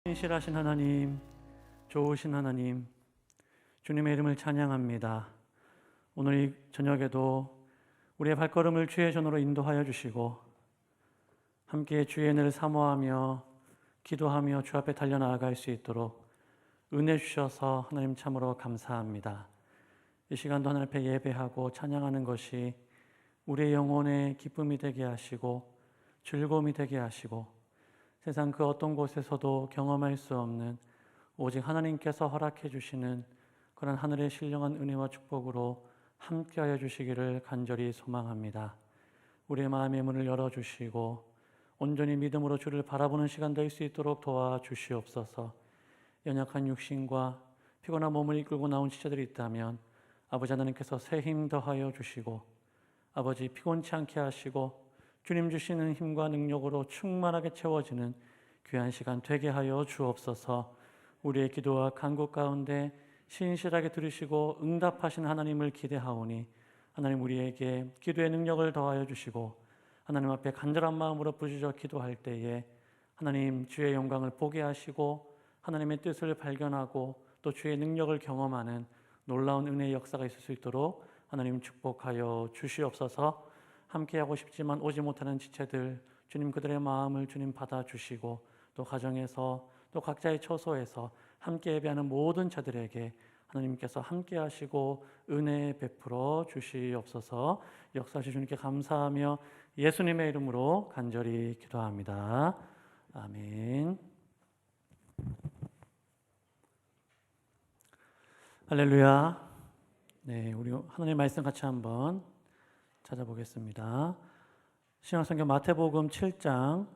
신실하신 하나님, 좋으신 하나님, 주님의 이름을 찬양합니다. 오늘 이 저녁에도 우리의 발걸음을 주의 전으로 인도하여 주시고 함께 주의 은혜를 사모하며 기도하며 주 앞에 달려나아갈 수 있도록 은혜 주셔서 하나님 참으로 감사합니다. 이 시간도 하나님 앞에 예배하고 찬양하는 것이 우리의 영혼의 기쁨이 되게 하시고 즐거움이 되게 하시고 세상 그 어떤 곳에서도 경험할 수 없는 오직 하나님께서 허락해 주시는 그런 하늘의 신령한 은혜와 축복으로 함께하여 주시기를 간절히 소망합니다. 우리의 마음의 문을 열어주시고 온전히 믿음으로 주를 바라보는 시간 될 수 있도록 도와주시옵소서. 연약한 육신과 피곤한 몸을 이끌고 나온 지체들이 있다면 아버지 하나님께서 새 힘 더하여 주시고 아버지 피곤치 않게 하시고 주님 주시는 힘과 능력으로 충만하게 채워지는 귀한 시간 되게 하여 주옵소서. 우리의 기도와 간구 가운데 신실하게 들으시고 응답하신 하나님을 기대하오니 하나님 우리에게 기도의 능력을 더하여 주시고 하나님 앞에 간절한 마음으로 부르짖어 기도할 때에 하나님 주의 영광을 보게 하시고 하나님의 뜻을 발견하고 또 주의 능력을 경험하는 놀라운 은혜의 역사가 있을 수 있도록 하나님 축복하여 주시옵소서. 함께하고 싶지만 오지 못하는 지체들 주님 그들의 마음을 주님 받아주시고 또 가정에서 또 각자의 처소에서 함께 예배하는 모든 자들에게 하나님께서 함께하시고 은혜 베풀어 주시옵소서. 역사하신 주님께 감사하며 예수님의 이름으로 간절히 기도합니다. 아멘. 할렐루야. 네, 우리 하나님의 말씀 같이 한번 찾아보겠습니다. 신약성경 마태복음 7장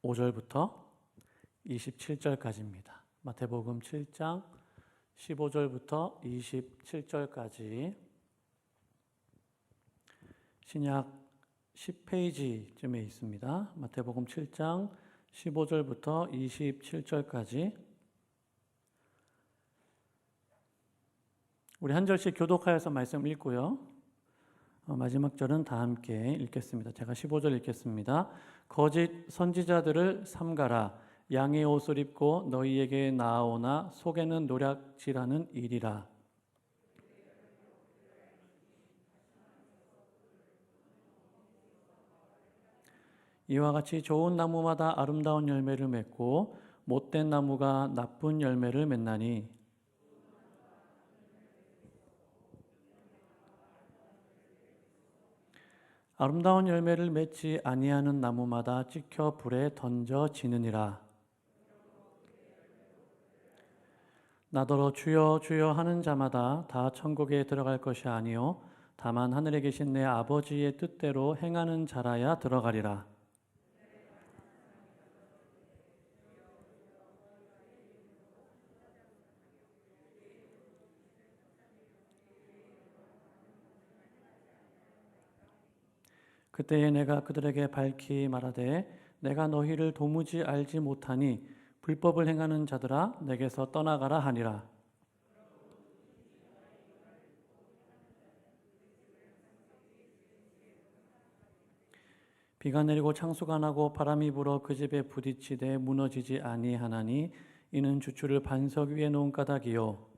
15절부터 27절까지입니다. 마태복음 7장 15절부터 27절까지 신약 10페이지쯤에 있습니다. 마태복음 7장 15절부터 27절까지 우리 한 절씩 교독하여서 말씀 읽고요. 마지막 절은 다 함께 읽겠습니다. 제가 15절 읽겠습니다. 거짓 선지자들을 삼가라. 양의 옷을 입고 너희에게 나아오나 속에는 노략질하는 일이라. 이와 같이 좋은 나무마다 아름다운 열매를 맺고 못된 나무가 나쁜 열매를 맺나니 아름다운 열매를 맺지 아니하는 나무마다 찍혀 불에 던져지느니라. 나더러 주여 주여 하는 자마다 다 천국에 들어갈 것이 아니요 다만 하늘에 계신 내 아버지의 뜻대로 행하는 자라야 들어가리라. 그때에 내가 그들에게 밝히 말하되 내가 너희를 도무지 알지 못하니 불법을 행하는 자들아 내게서 떠나가라 하니라. 비가 내리고 창수가 나고 바람이 불어 그 집에 부딪히되 무너지지 아니하나니 이는 주추를 반석 위에 놓은 까닭이요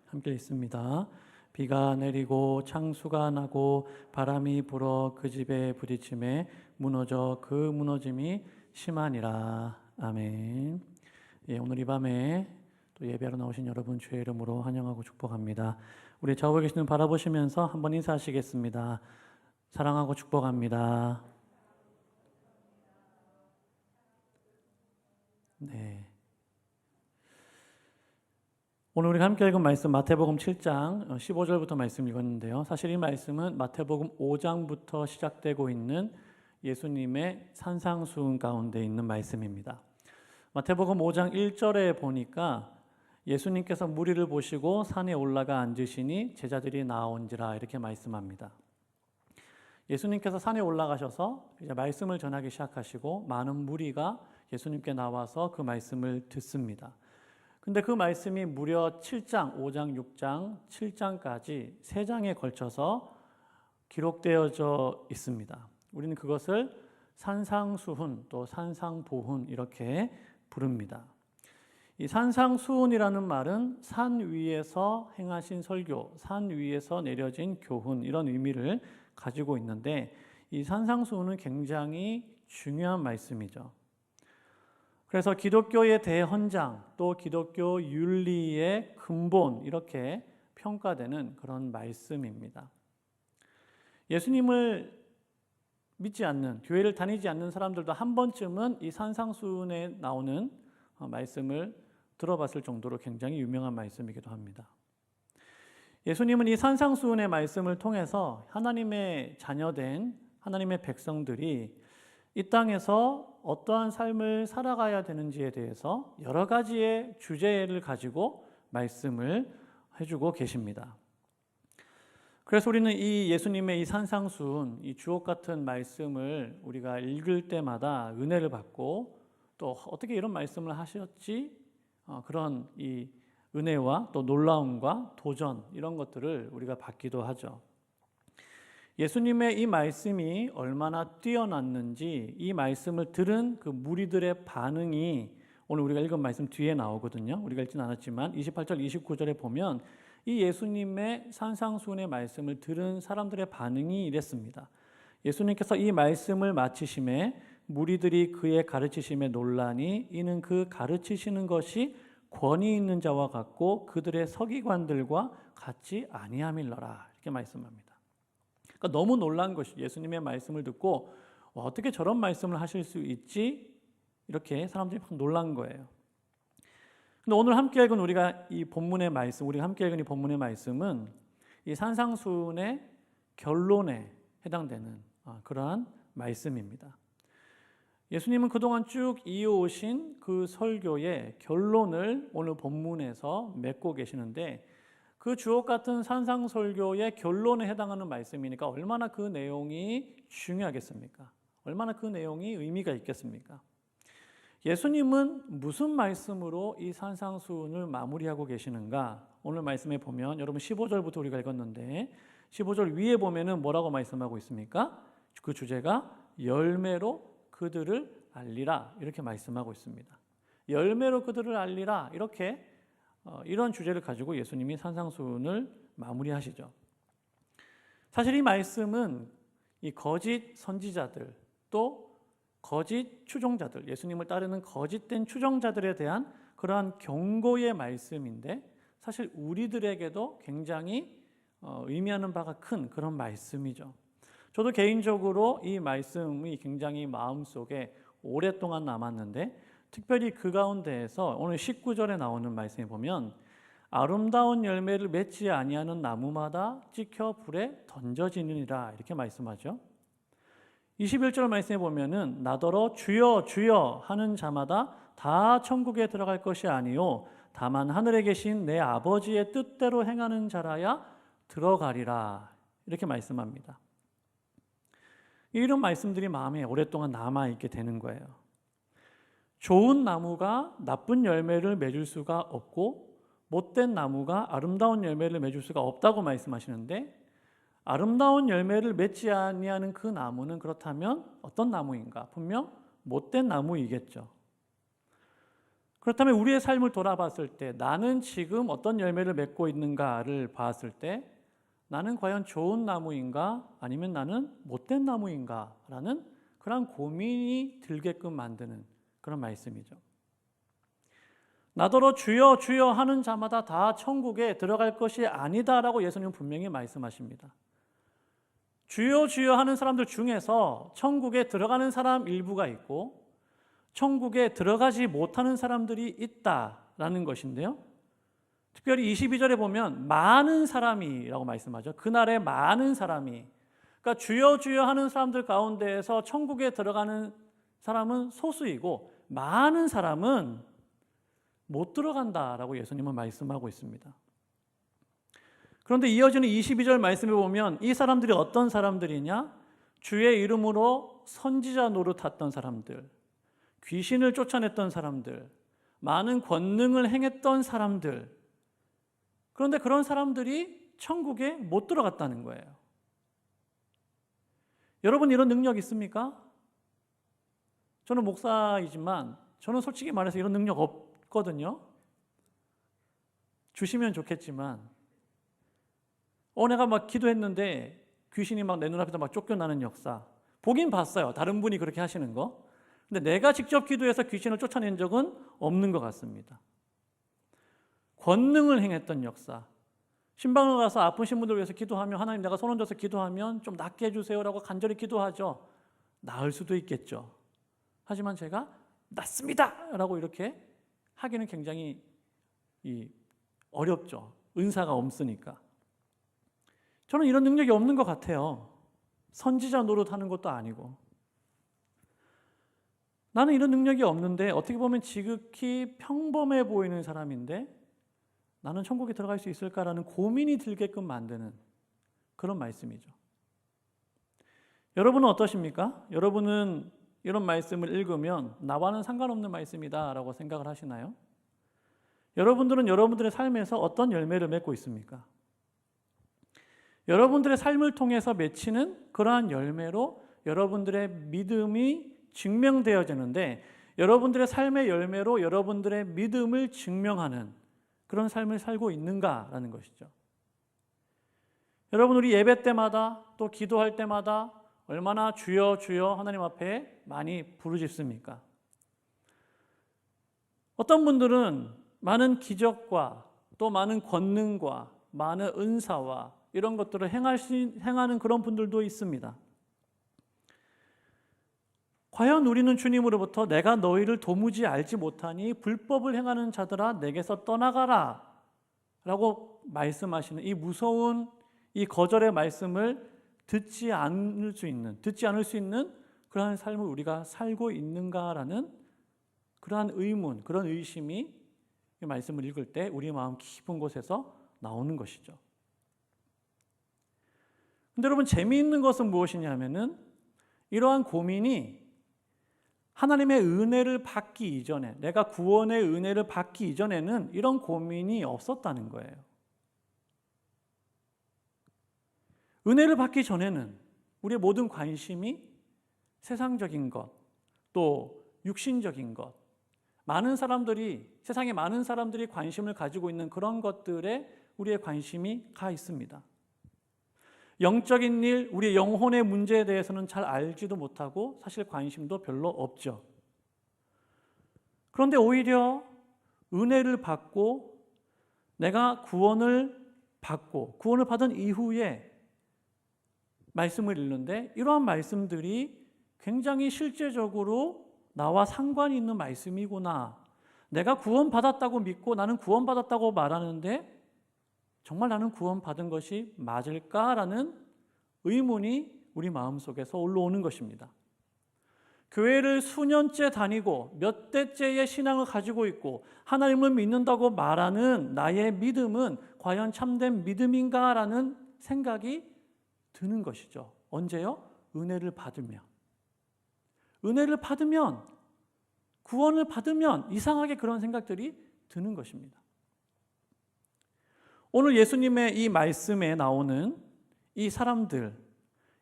함께 있습니다. 비가 내리고 창수가 나고 바람이 불어 그 집에 부딪힘에 무너져 그 무너짐이 심하니라. 아멘. 예, 오늘 이 밤에 또 예배하러 나오신 여러분 주의 이름으로 환영하고 축복합니다. 우리 좌우에 계신 분 바라보시면서 한번 인사하시겠습니다. 사랑하고 축복합니다. 네. 오늘 우리가 함께 읽은 말씀 마태복음 7장 15절부터 말씀 읽었는데요. 사실 이 말씀은 마태복음 5장부터 시작되고 있는 예수님의 산상수훈 가운데 있는 말씀입니다. 마태복음 5장 1절에 보니까 예수님께서 무리를 보시고 산에 올라가 앉으시니 제자들이 나온지라 이렇게 말씀합니다. 예수님께서 산에 올라가셔서 이제 말씀을 전하기 시작하시고 많은 무리가 예수님께 나와서 그 말씀을 듣습니다. 근데 그 말씀이 무려 7장, 5장, 6장, 7장까지 3장에 걸쳐서 기록되어져 있습니다. 우리는 그것을 산상수훈 또 산상보훈 이렇게 부릅니다. 이 산상수훈이라는 말은 산 위에서 행하신 설교, 산 위에서 내려진 교훈 이런 의미를 가지고 있는데 이 산상수훈은 굉장히 중요한 말씀이죠. 그래서 기독교의 대헌장 또 기독교 윤리의 근본 이렇게 평가되는 그런 말씀입니다. 예수님을 믿지 않는, 교회를 다니지 않는 사람들도 한 번쯤은 이 산상수훈에 나오는 말씀을 들어봤을 정도로 굉장히 유명한 말씀이기도 합니다. 예수님은 이 산상수훈의 말씀을 통해서 하나님의 자녀된 하나님의 백성들이 이 땅에서 어떠한 삶을 살아가야 되는지에 대해서 여러 가지의 주제를 가지고 말씀을 해주고 계십니다. 그래서 우리는 이 예수님의 이 산상수훈, 이 주옥 같은 말씀을 우리가 읽을 때마다 은혜를 받고 또 어떻게 이런 말씀을 하셨지? 그런 이 은혜와 또 놀라움과 도전 이런 것들을 우리가 받기도 하죠. 예수님의 이 말씀이 얼마나 뛰어났는지 이 말씀을 들은 그 무리들의 반응이 오늘 우리가 읽은 말씀 뒤에 나오거든요. 우리가 읽진 않았지만 28절 29절에 보면 이 예수님의 산상수훈의 말씀을 들은 사람들의 반응이 이랬습니다. 예수님께서 이 말씀을 마치심에 무리들이 그의 가르치심에 놀라니 이는 그 가르치시는 것이 권위 있는 자와 같고 그들의 서기관들과 같지 아니함일러라 이렇게 말씀합니다. 그러니까 너무 놀란 것이 예수님의 말씀을 듣고 어떻게 저런 말씀을 하실 수 있지? 이렇게 사람들이 막 놀란 거예요. 근데 오늘 함께 읽은 우리가 이 본문의 말씀, 우리가 함께 읽은 이 본문의 말씀은 이 산상수훈의 결론에 해당되는 그러한 말씀입니다. 예수님은 그동안 쭉 이어오신 그 설교의 결론을 오늘 본문에서 맺고 계시는데 그 주옥 같은 산상설교의 결론에 해당하는 말씀이니까 얼마나 그 내용이 중요하겠습니까? 얼마나 그 내용이 의미가 있겠습니까? 예수님은 무슨 말씀으로 이 산상수훈을 마무리하고 계시는가? 오늘 말씀에 보면 여러분 15절부터 우리가 읽었는데 15절 위에 보면은 뭐라고 말씀하고 있습니까? 그 주제가 열매로 그들을 알리라 이렇게 말씀하고 있습니다. 열매로 그들을 알리라 이렇게 이런 주제를 가지고 예수님이 산상수훈을 마무리하시죠. 사실 이 말씀은 이 거짓 선지자들 또 거짓 추종자들, 예수님을 따르는 거짓된 추종자들에 대한 그러한 경고의 말씀인데 사실 우리들에게도 굉장히 의미하는 바가 큰 그런 말씀이죠. 저도 개인적으로 이 말씀이 굉장히 마음속에 오랫동안 남았는데 특별히 그 가운데에서 오늘 19절에 나오는 말씀에 보면 아름다운 열매를 맺지 아니하는 나무마다 찍혀 불에 던져지느니라 이렇게 말씀하죠. 21절 말씀에 보면은 나더러 주여 주여 하는 자마다 다 천국에 들어갈 것이 아니요 다만 하늘에 계신 내 아버지의 뜻대로 행하는 자라야 들어가리라 이렇게 말씀합니다. 이런 말씀들이 마음에 오랫동안 남아있게 되는 거예요. 좋은 나무가 나쁜 열매를 맺을 수가 없고 못된 나무가 아름다운 열매를 맺을 수가 없다고 말씀하시는데 아름다운 열매를 맺지 아니하는 그 나무는 그렇다면 어떤 나무인가? 분명 못된 나무이겠죠. 그렇다면 우리의 삶을 돌아봤을 때 나는 지금 어떤 열매를 맺고 있는가를 봤을 때 나는 과연 좋은 나무인가 아니면 나는 못된 나무인가 라는 그런 고민이 들게끔 만드는 그런 말씀이죠. 나더러 주여 주여 하는 자마다 다 천국에 들어갈 것이 아니다라고 예수님은 분명히 말씀하십니다. 주여 주여 하는 사람들 중에서 천국에 들어가는 사람 일부가 있고 천국에 들어가지 못하는 사람들이 있다라는 것인데요. 특별히 22절에 보면 많은 사람이라고 말씀하죠. 그날에 많은 사람이 그러니까 주여 주여 하는 사람들 가운데에서 천국에 들어가는 사람은 소수이고 많은 사람은 못 들어간다라고 예수님은 말씀하고 있습니다. 그런데 이어지는 22절 말씀에 보면 이 사람들이 어떤 사람들이냐? 주의 이름으로 선지자 노릇했던 사람들, 귀신을 쫓아냈던 사람들, 많은 권능을 행했던 사람들. 그런데 그런 사람들이 천국에 못 들어갔다는 거예요. 여러분 이런 능력 있습니까? 저는 목사이지만 저는 솔직히 말해서 이런 능력 없거든요. 주시면 좋겠지만 내가 막 기도했는데 귀신이 막 내 눈앞에서 막 쫓겨나는 역사 보긴 봤어요. 다른 분이 그렇게 하시는 거. 근데 내가 직접 기도해서 귀신을 쫓아낸 적은 없는 것 같습니다. 권능을 행했던 역사. 신방을 가서 아프신 분들 위해서 기도하면 하나님 내가 손 얹어서 기도하면 좀 낫게 해주세요라고 간절히 기도하죠. 나을 수도 있겠죠. 하지만 제가 낫습니다 라고 이렇게 하기는 굉장히 어렵죠. 은사가 없으니까. 저는 이런 능력이 없는 것 같아요. 선지자 노릇하는 것도 아니고. 나는 이런 능력이 없는데 어떻게 보면 지극히 평범해 보이는 사람인데 나는 천국에 들어갈 수 있을까라는 고민이 들게끔 만드는 그런 말씀이죠. 여러분은 어떠십니까? 여러분은 이런 말씀을 읽으면 나와는 상관없는 말씀이다 라고 생각을 하시나요? 여러분들은 여러분들의 삶에서 어떤 열매를 맺고 있습니까? 여러분들의 삶을 통해서 맺히는 그러한 열매로 여러분들의 믿음이 증명되어지는데 여러분들의 삶의 열매로 여러분들의 믿음을 증명하는 그런 삶을 살고 있는가라는 것이죠. 여러분 우리 예배 때마다 또 기도할 때마다 얼마나 주여 주여 하나님 앞에 많이 부르짖습니까? 어떤 분들은 많은 기적과 또 많은 권능과 많은 은사와 이런 것들을 행하는 그런 분들도 있습니다. 과연 우리는 주님으로부터 내가 너희를 도무지 알지 못하니 불법을 행하는 자들아 내게서 떠나가라 라고 말씀하시는 이 무서운 이 거절의 말씀을 듣지 않을 수 있는 그러한 삶을 우리가 살고 있는가라는 그러한 의문, 그런 의심이 이 말씀을 읽을 때 우리 마음 깊은 곳에서 나오는 것이죠. 근데 여러분 재미있는 것은 무엇이냐면은 이러한 고민이 하나님의 은혜를 받기 이전에 내가 구원의 은혜를 받기 이전에는 이런 고민이 없었다는 거예요. 은혜를 받기 전에는 우리의 모든 관심이 세상적인 것, 또 육신적인 것, 세상에 많은 사람들이 관심을 가지고 있는 그런 것들에 우리의 관심이 가 있습니다. 영적인 일, 우리의 영혼의 문제에 대해서는 잘 알지도 못하고 사실 관심도 별로 없죠. 그런데 오히려 은혜를 받고 내가 구원을 받은 이후에 말씀을 읽는데 이러한 말씀들이 굉장히 실제적으로 나와 상관이 있는 말씀이구나. 내가 구원받았다고 믿고 나는 구원받았다고 말하는데 정말 나는 구원받은 것이 맞을까라는 의문이 우리 마음속에서 올라오는 것입니다. 교회를 수년째 다니고 몇 대째의 신앙을 가지고 있고 하나님을 믿는다고 말하는 나의 믿음은 과연 참된 믿음인가라는 생각이 드는 것이죠. 언제요? 은혜를 받으면, 구원을 받으면 이상하게 그런 생각들이 드는 것입니다. 오늘 예수님의 이 말씀에 나오는 이 사람들,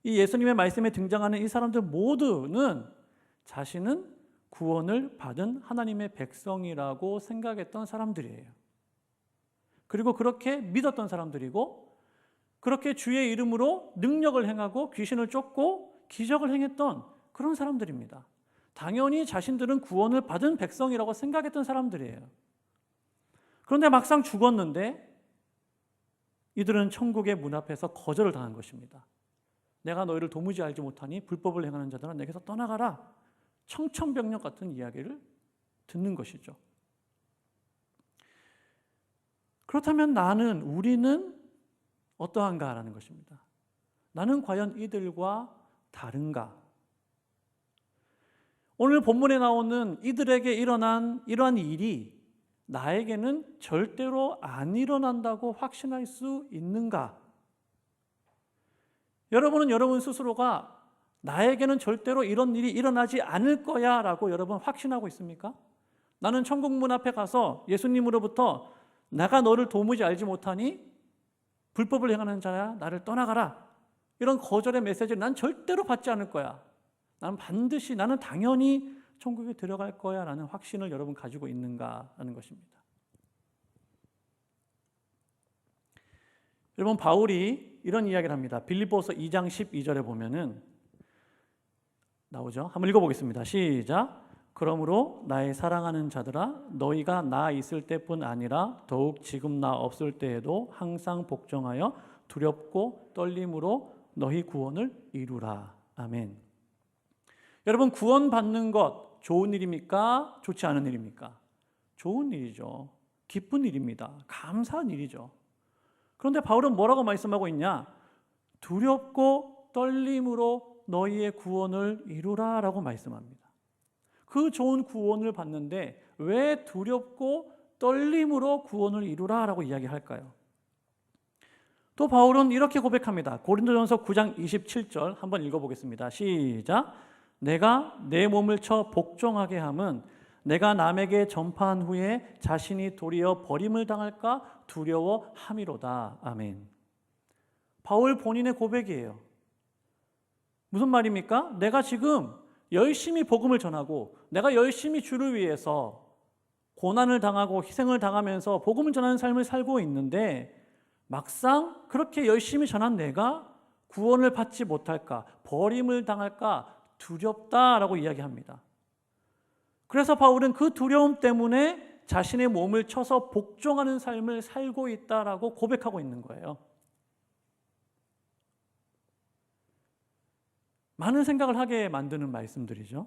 이 예수님의 말씀에 등장하는 이 사람들 모두는 자신은 구원을 받은 하나님의 백성이라고 생각했던 사람들이에요. 그리고 그렇게 믿었던 사람들이고 그렇게 주의 이름으로 능력을 행하고 귀신을 쫓고 기적을 행했던 그런 사람들입니다. 당연히 자신들은 구원을 받은 백성이라고 생각했던 사람들이에요. 그런데 막상 죽었는데 이들은 천국의 문 앞에서 거절을 당한 것입니다. 내가 너희를 도무지 알지 못하니 불법을 행하는 자들아 내게서 떠나가라. 청천벽력 같은 이야기를 듣는 것이죠. 그렇다면 우리는 어떠한가라는 것입니다. 나는 과연 이들과 다른가? 오늘 본문에 나오는 이들에게 일어난 이러한 일이 나에게는 절대로 안 일어난다고 확신할 수 있는가? 여러분은 여러분 스스로가 나에게는 절대로 이런 일이 일어나지 않을 거야 라고 여러분 확신하고 있습니까? 나는 천국 문 앞에 가서 예수님으로부터 내가 너를 도무지 알지 못하니 불법을 행하는 자야 나를 떠나가라 이런 거절의 메시지를 난 절대로 받지 않을 거야. 나는 당연히 천국에 들어갈 거야 라는 확신을 여러분 가지고 있는가 하는 것입니다. 여러분, 바울이 이런 이야기를 합니다. 빌립보서 2장 12절에 보면은 나오죠. 한번 읽어보겠습니다. 시작. 그러므로 나의 사랑하는 자들아, 너희가 나 있을 때뿐 아니라 더욱 지금 나 없을 때에도 항상 복종하여 두렵고 떨림으로 너희 구원을 이루라. 아멘. 여러분, 구원받는 것 좋은 일입니까? 좋지 않은 일입니까? 좋은 일이죠. 기쁜 일입니다. 감사한 일이죠. 그런데 바울은 뭐라고 말씀하고 있냐? 두렵고 떨림으로 너희의 구원을 이루라 라고 말씀합니다. 그 좋은 구원을 받는데 왜 두렵고 떨림으로 구원을 이루라 라고 이야기할까요? 또 바울은 이렇게 고백합니다. 고린도전서 9장 27절 한번 읽어보겠습니다. 시작. 내가 내 몸을 쳐 복종하게 함은 내가 남에게 전파한 후에 자신이 도리어 버림을 당할까 두려워함이로다. 아멘. 바울 본인의 고백이에요. 무슨 말입니까? 내가 지금 열심히 복음을 전하고 내가 열심히 주를 위해서 고난을 당하고 희생을 당하면서 복음을 전하는 삶을 살고 있는데 막상 그렇게 열심히 전한 내가 구원을 받지 못할까, 버림을 당할까 두렵다라고 이야기합니다. 그래서 바울은 그 두려움 때문에 자신의 몸을 쳐서 복종하는 삶을 살고 있다라고 고백하고 있는 거예요. 많은 생각을 하게 만드는 말씀들이죠.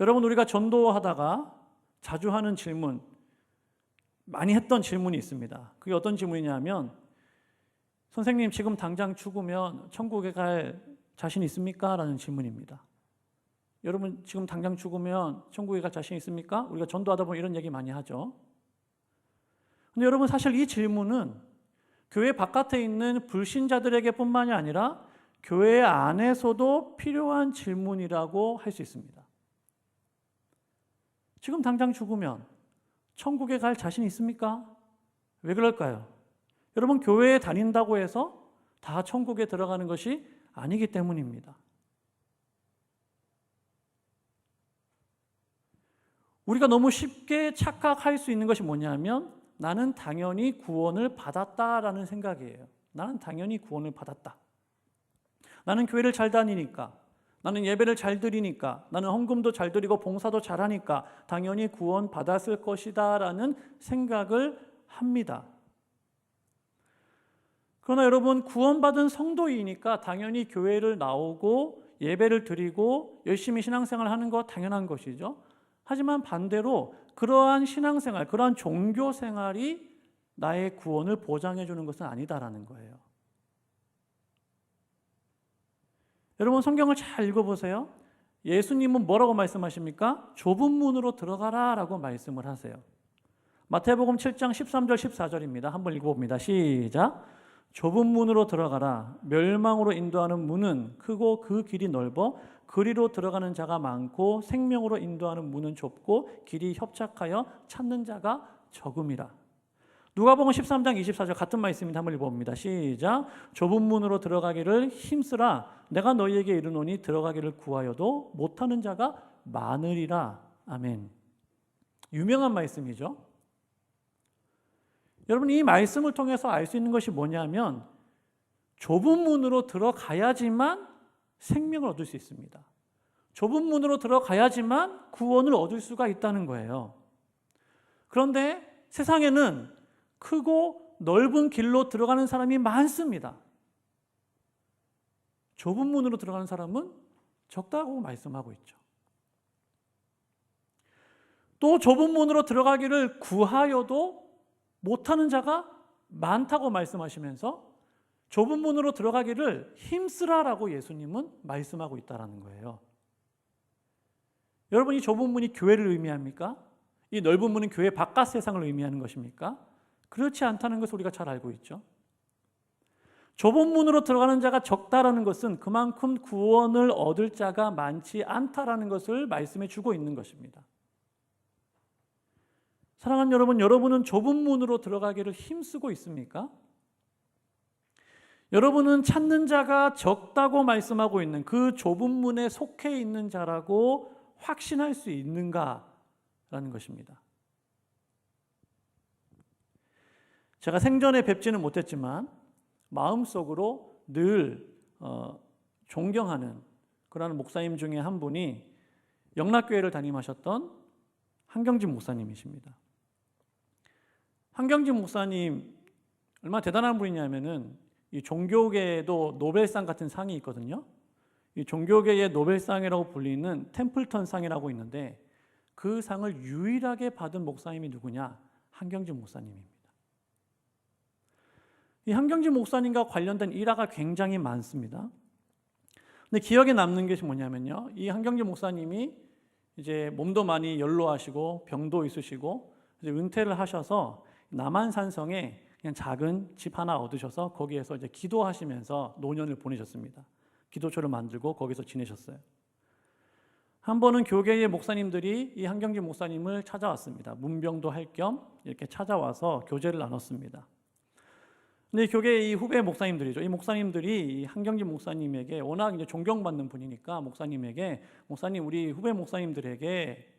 여러분, 우리가 전도하다가 자주 하는 질문, 많이 했던 질문이 있습니다. 그게 어떤 질문이냐면, 선생님 지금 당장 죽으면 천국에 갈 자신 있습니까? 라는 질문입니다. 여러분, 지금 당장 죽으면 천국에 갈 자신 있습니까? 우리가 전도하다 보면 이런 얘기 많이 하죠. 근데 여러분, 사실 이 질문은 교회 바깥에 있는 불신자들에게 뿐만이 아니라 교회 안에서도 필요한 질문이라고 할 수 있습니다. 지금 당장 죽으면 천국에 갈 자신 있습니까? 왜 그럴까요? 여러분, 교회에 다닌다고 해서 다 천국에 들어가는 것이 아니기 때문입니다. 우리가 너무 쉽게 착각할 수 있는 것이 뭐냐면 나는 당연히 구원을 받았다라는 생각이에요. 나는 당연히 구원을 받았다. 나는 교회를 잘 다니니까, 나는 예배를 잘 드리니까, 나는 헌금도 잘 드리고 봉사도 잘하니까 당연히 구원 받았을 것이다 라는 생각을 합니다. 그러나 여러분, 구원받은 성도이니까 당연히 교회를 나오고 예배를 드리고 열심히 신앙생활을 하는 것 당연한 것이죠. 하지만 반대로 그러한 신앙생활, 그러한 종교생활이 나의 구원을 보장해 주는 것은 아니다라는 거예요. 여러분, 성경을 잘 읽어보세요. 예수님은 뭐라고 말씀하십니까? 좁은 문으로 들어가라 라고 말씀을 하세요. 마태복음 7장 13절 14절입니다. 한번 읽어봅니다. 시작. 좁은 문으로 들어가라. 멸망으로 인도하는 문은 크고 그 길이 넓어 그리로 들어가는 자가 많고 생명으로 인도하는 문은 좁고 길이 협착하여 찾는 자가 적음이라. 누가복음 13장 24절 같은 말씀인데 한번 읽어봅니다. 시작. 좁은 문으로 들어가기를 힘쓰라. 내가 너희에게 이르노니 들어가기를 구하여도 못하는 자가 많으리라. 아멘. 유명한 말씀이죠. 여러분, 이 말씀을 통해서 알 수 있는 것이 뭐냐면 좁은 문으로 들어가야지만 생명을 얻을 수 있습니다. 좁은 문으로 들어가야지만 구원을 얻을 수가 있다는 거예요. 그런데 세상에는 크고 넓은 길로 들어가는 사람이 많습니다. 좁은 문으로 들어가는 사람은 적다고 말씀하고 있죠. 또 좁은 문으로 들어가기를 구하여도 못하는 자가 많다고 말씀하시면서 좁은 문으로 들어가기를 힘쓰라라고 예수님은 말씀하고 있다는 거예요. 여러분, 이 좁은 문이 교회를 의미합니까? 이 넓은 문은 교회 바깥 세상을 의미하는 것입니까? 그렇지 않다는 것을 우리가 잘 알고 있죠. 좁은 문으로 들어가는 자가 적다라는 것은 그만큼 구원을 얻을 자가 많지 않다라는 것을 말씀해 주고 있는 것입니다. 사랑하는 여러분, 여러분은 좁은 문으로 들어가기를 힘쓰고 있습니까? 여러분은 찾는 자가 적다고 말씀하고 있는 그 좁은 문에 속해 있는 자라고 확신할 수 있는가라는 것입니다. 제가 생전에 뵙지는 못했지만 마음속으로 늘 존경하는 그러한 목사님 중에 한 분이 영락교회를 담임하셨던 한경진 목사님이십니다. 한경진 목사님 얼마나 대단한 분이냐면은 이 종교계에도 노벨상 같은 상이 있거든요. 이 종교계의 노벨상이라고 불리는 템플턴 상이라고 있는데 그 상을 유일하게 받은 목사님이 누구냐? 한경진 목사님입니다. 이 한경진 목사님과 관련된 일화가 굉장히 많습니다. 근데 기억에 남는 것이 뭐냐면요. 이 한경진 목사님이 이제 몸도 많이 연로하시고 병도 있으시고 이제 은퇴를 하셔서 남한산성에 그냥 작은 집 하나 얻으셔서 거기에서 이제 기도하시면서 노년을 보내셨습니다. 기도처를 만들고 거기서 지내셨어요. 한 번은 교계의 목사님들이 이 한경진 목사님을 찾아왔습니다. 문병도 할 겸 이렇게 찾아와서 교제를 나눴습니다. 근데 교계의 이 후배 목사님들이죠. 이 목사님들이 이 한경진 목사님에게 워낙 이제 존경받는 분이니까 목사님에게 목사님 우리 후배 목사님들에게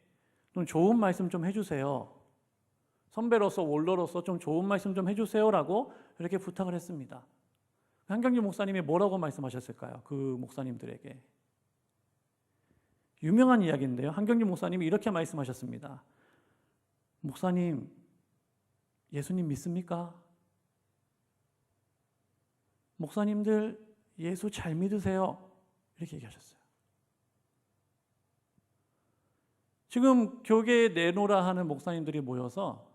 좀 좋은 말씀 좀 해주세요. 선배로서 원로로서 좀 좋은 말씀 좀 해주세요라고 이렇게 부탁을 했습니다. 한경진 목사님이 뭐라고 말씀하셨을까요? 그 목사님들에게. 유명한 이야기인데요. 한경진 목사님이 이렇게 말씀하셨습니다. 목사님, 예수님 믿습니까? 목사님들 예수 잘 믿으세요. 이렇게 얘기하셨어요. 지금 교계에 내놓으라 하는 목사님들이 모여서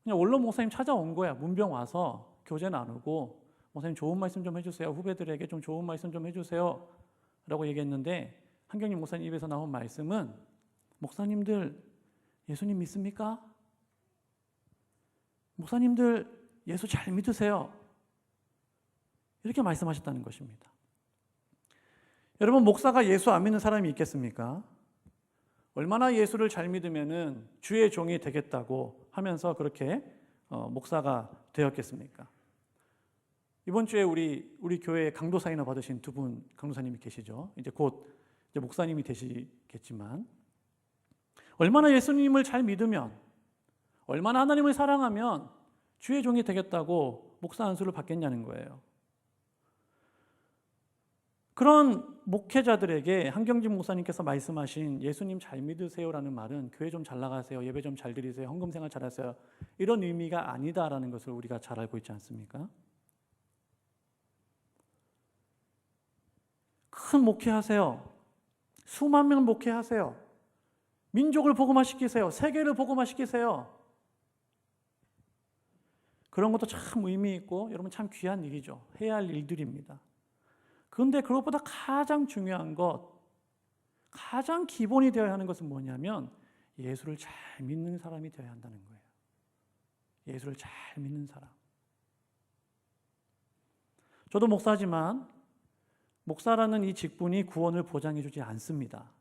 그냥 원로 목사님 찾아온 거야. 문병 와서 교제 나누고 목사님 좋은 말씀 좀 해주세요. 후배들에게 좀 좋은 말씀 좀 해주세요. 라고 얘기했는데 한경진 목사님 입에서 나온 말씀은 목사님들 예수님 믿습니까? 목사님들 예수 잘 믿으세요. 이렇게 말씀하셨다는 것입니다. 여러분 목사가 예수 안 믿는 사람이 있겠습니까? 얼마나 예수를 잘 믿으면은 주의 종이 되겠다고 하면서 그렇게 목사가 되었겠습니까? 이번 주에 우리 교회에 강도사인을 받으신 두 분 강도사님이 계시죠. 이제 곧 이제 목사님이 되시겠지만 얼마나 예수님을 잘 믿으면 얼마나 하나님을 사랑하면 주의 종이 되겠다고 목사 안수를 받겠냐는 거예요. 그런 목회자들에게 한경진 목사님께서 말씀하신 예수님 잘 믿으세요라는 말은 교회 좀 잘 나가세요, 예배 좀 잘 드리세요, 헌금 생활 잘하세요 이런 의미가 아니다라는 것을 우리가 잘 알고 있지 않습니까? 큰 목회하세요. 수만 명 목회하세요. 민족을 복음화시키세요. 세계를 복음화시키세요. 그런 것도 참 의미 있고 여러분 참 귀한 일이죠. 해야 할 일들입니다. 그런데 그것보다 가장 중요한 것, 가장 기본이 되어야 하는 것은 뭐냐면 예수를 잘 믿는 사람이 되어야 한다는 거예요. 예수를 잘 믿는 사람. 저도 목사지만 목사라는 이 직분이 구원을 보장해 주지 않습니다.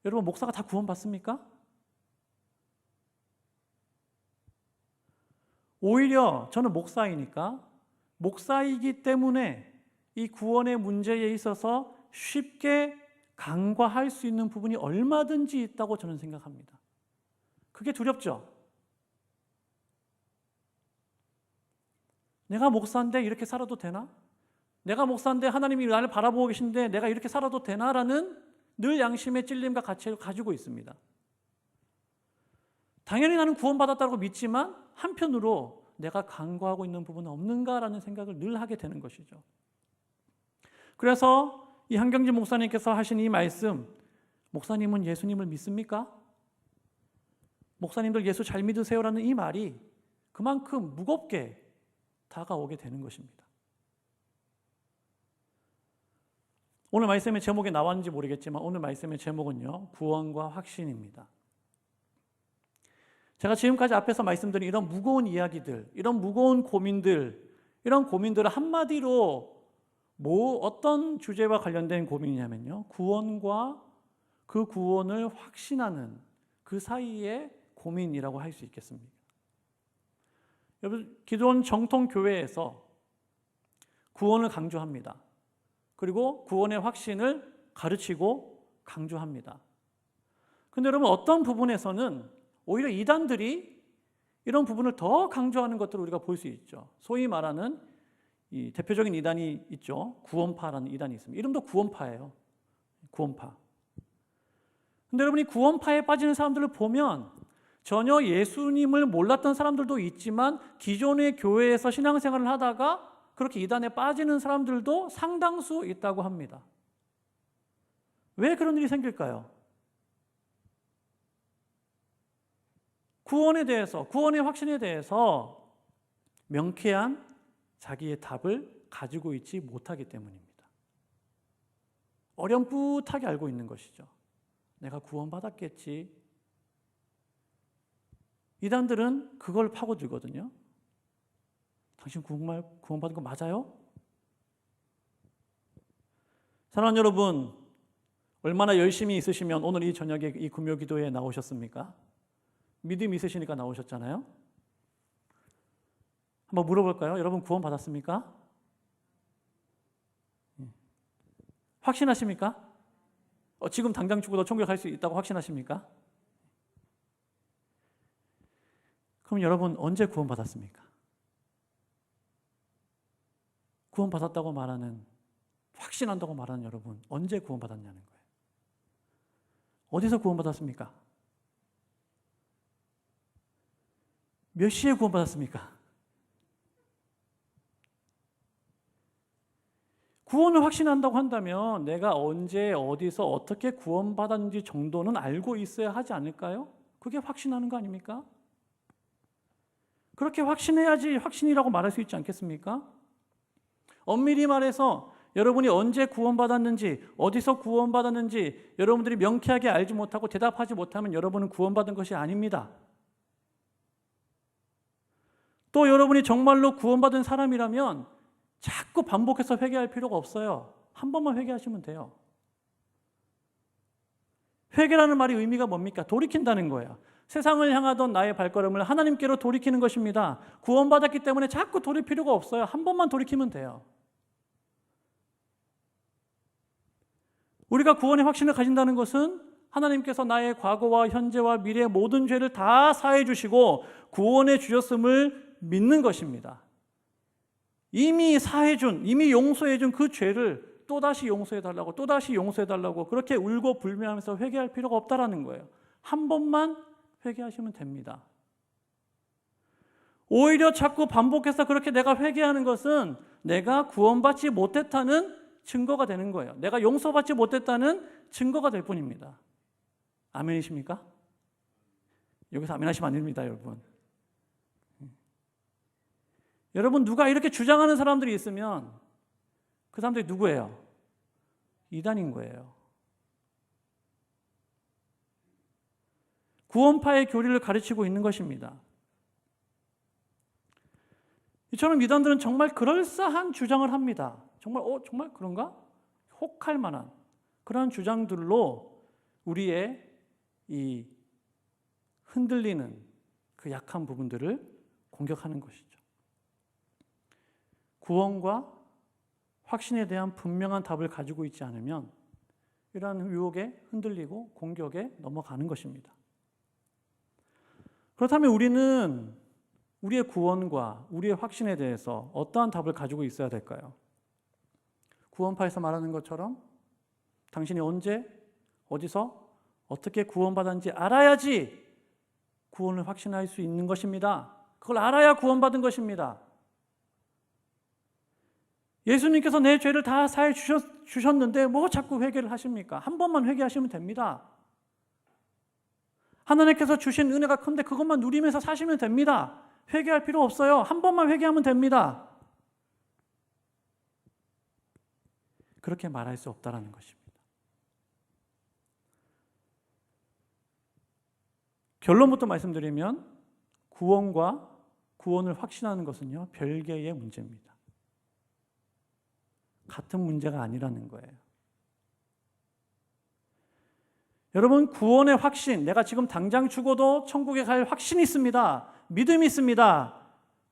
여러분 목사가 다 구원받습니까? 오히려 저는 목사이니까 목사이기 때문에 이 구원의 문제에 있어서 쉽게 간과할 수 있는 부분이 얼마든지 있다고 저는 생각합니다. 그게 두렵죠? 내가 목사인데 이렇게 살아도 되나? 내가 목사인데 하나님이 나를 바라보고 계신데 내가 이렇게 살아도 되나라는 늘 양심의 찔림과 가치를 가지고 있습니다. 당연히 나는 구원받았다고 믿지만 한편으로 내가 간과하고 있는 부분은 없는가라는 생각을 늘 하게 되는 것이죠. 그래서 이 한경진 목사님께서 하신 이 말씀, 목사님은 예수님을 믿습니까? 목사님들 예수 잘 믿으세요라는 이 말이 그만큼 무겁게 다가오게 되는 것입니다. 오늘 말씀의 제목에 나왔는지 모르겠지만 오늘 말씀의 제목은요, 구원과 확신입니다. 제가 지금까지 앞에서 말씀드린 이런 무거운 이야기들, 이런 무거운 고민들, 이런 고민들을 한마디로 어떤 주제와 관련된 고민이냐면요, 구원과 그 구원을 확신하는 그 사이의 고민이라고 할 수 있겠습니다. 여러분, 기존 정통 교회에서 구원을 강조합니다. 그리고 구원의 확신을 가르치고 강조합니다. 근데 여러분, 어떤 부분에서는 오히려 이단들이 이런 부분을 더 강조하는 것들을 우리가 볼 수 있죠. 소위 말하는 이 대표적인 이단이 있죠. 구원파라는 이단이 있습니다. 이름도 구원파예요. 구원파. 근데 여러분이 구원파에 빠지는 사람들을 보면 전혀 예수님을 몰랐던 사람들도 있지만 기존의 교회에서 신앙생활을 하다가 그렇게 이단에 빠지는 사람들도 상당수 있다고 합니다. 왜 그런 일이 생길까요? 구원에 대해서, 구원의 확신에 대해서 명쾌한 자기의 답을 가지고 있지 못하기 때문입니다. 어렴풋하게 알고 있는 것이죠. 내가 구원받았겠지. 이단들은 그걸 파고들거든요. 당신 정말 구원받은 거 맞아요? 사랑하는 여러분, 얼마나 열심히 있으시면 오늘 이 저녁에 이 금요 기도에 나오셨습니까? 믿음이 있으시니까 나오셨잖아요. 한번 물어볼까요? 여러분 구원받았습니까? 확신하십니까? 지금 당장 죽어도 천국에 갈 수 있다고 확신하십니까? 그럼 여러분 언제 구원받았습니까? 구원받았다고 말하는, 확신한다고 말하는 여러분 언제 구원받았냐는 거예요. 어디서 구원받았습니까? 몇 시에 구원받았습니까? 구원을 확신한다고 한다면 내가 언제 어디서 어떻게 구원받았는지 정도는 알고 있어야 하지 않을까요? 그게 확신하는 거 아닙니까? 그렇게 확신해야지 확신이라고 말할 수 있지 않겠습니까? 엄밀히 말해서 여러분이 언제 구원받았는지, 어디서 구원받았는지 여러분들이 명쾌하게 알지 못하고 대답하지 못하면 여러분은 구원받은 것이 아닙니다. 또 여러분이 정말로 구원받은 사람이라면 자꾸 반복해서 회개할 필요가 없어요. 한 번만 회개하시면 돼요. 회개라는 말이 의미가 뭡니까? 돌이킨다는 거예요. 세상을 향하던 나의 발걸음을 하나님께로 돌이키는 것입니다. 구원받았기 때문에 자꾸 돌릴 필요가 없어요. 한 번만 돌이키면 돼요. 우리가 구원의 확신을 가진다는 것은 하나님께서 나의 과거와 현재와 미래의 모든 죄를 다 사해 주시고 구원해 주셨음을 믿는 것입니다. 이미 사해준, 이미 용서해준 그 죄를 또다시 용서해달라고, 또다시 용서해달라고 그렇게 울고 불면하면서 회개할 필요가 없다라는 거예요. 한 번만 회개하시면 됩니다. 오히려 자꾸 반복해서 그렇게 내가 회개하는 것은 내가 구원받지 못했다는 증거가 되는 거예요. 내가 용서받지 못했다는 증거가 될 뿐입니다. 아멘이십니까? 여기서 아멘 하시면 안 됩니다, 여러분. 여러분, 누가 이렇게 주장하는 사람들이 있으면 그 사람들이 누구예요? 이단인 거예요. 구원파의 교리를 가르치고 있는 것입니다. 이처럼 이단들은 정말 그럴싸한 주장을 합니다. 정말 그런가? 혹할 만한 그러한 주장들로 우리의 이 흔들리는 그 약한 부분들을 공격하는 것이죠. 구원과 확신에 대한 분명한 답을 가지고 있지 않으면 이러한 유혹에 흔들리고 공격에 넘어가는 것입니다. 그렇다면 우리는 우리의 구원과 우리의 확신에 대해서 어떠한 답을 가지고 있어야 될까요? 구원파에서 말하는 것처럼 당신이 언제, 어디서, 어떻게 구원받았는지 알아야지 구원을 확신할 수 있는 것입니다. 그걸 알아야 구원받은 것입니다. 예수님께서 내 죄를 다 사해 주셨는데 뭐 자꾸 회개를 하십니까? 한 번만 회개하시면 됩니다. 하나님께서 주신 은혜가 큰데 그것만 누리면서 사시면 됩니다. 회개할 필요 없어요. 한 번만 회개하면 됩니다. 그렇게 말할 수 없다라는 것입니다. 결론부터 말씀드리면 구원과 구원을 확신하는 것은요, 별개의 문제입니다. 같은 문제가 아니라는 거예요. 여러분, 구원의 확신, 내가 지금 당장 죽어도 천국에 갈 확신이 있습니다. 믿음이 있습니다.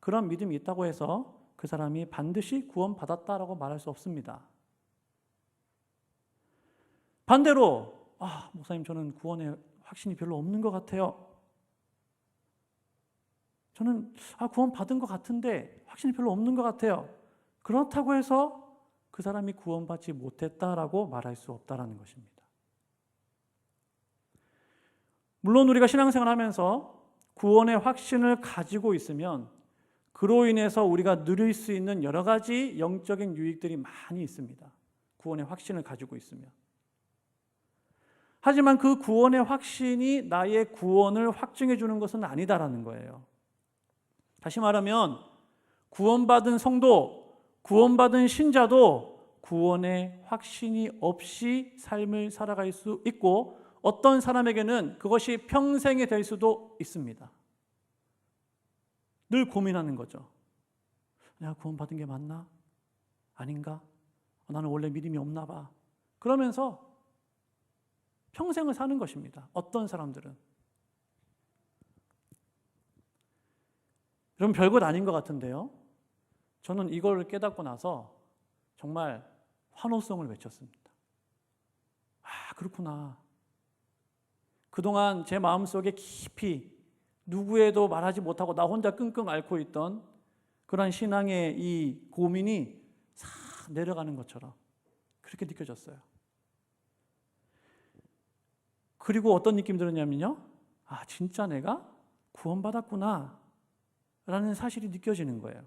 그런 믿음이 있다고 해서 그 사람이 반드시 구원받았다라고 말할 수 없습니다. 반대로 목사님 저는 구원의 확신이 별로 없는 것 같아요. 저는 구원 받은 것 같은데 확신이 별로 없는 것 같아요. 그렇다고 해서 그 사람이 구원받지 못했다라고 말할 수 없다라는 것입니다. 물론 우리가 신앙생활 하면서 구원의 확신을 가지고 있으면 그로 인해서 우리가 누릴 수 있는 여러 가지 영적인 유익들이 많이 있습니다. 구원의 확신을 가지고 있으면. 하지만 그 구원의 확신이 나의 구원을 확증해 주는 것은 아니다라는 거예요. 다시 말하면 구원받은 성도, 구원받은 신자도 구원의 확신이 없이 삶을 살아갈 수 있고 어떤 사람에게는 그것이 평생이 될 수도 있습니다. 늘 고민하는 거죠. 내가 구원받은 게 맞나? 아닌가? 나는 원래 믿음이 없나 봐. 그러면서 평생을 사는 것입니다. 어떤 사람들은. 여러분 별것 아닌 것 같은데요. 저는 이걸 깨닫고 나서 정말 환호성을 외쳤습니다. 그렇구나. 그동안 제 마음속에 깊이 누구에도 말하지 못하고 나 혼자 끙끙 앓고 있던 그런 신앙의 이 고민이 싹 내려가는 것처럼 그렇게 느껴졌어요. 그리고 어떤 느낌이 들었냐면요. 진짜 내가 구원받았구나 라는 사실이 느껴지는 거예요.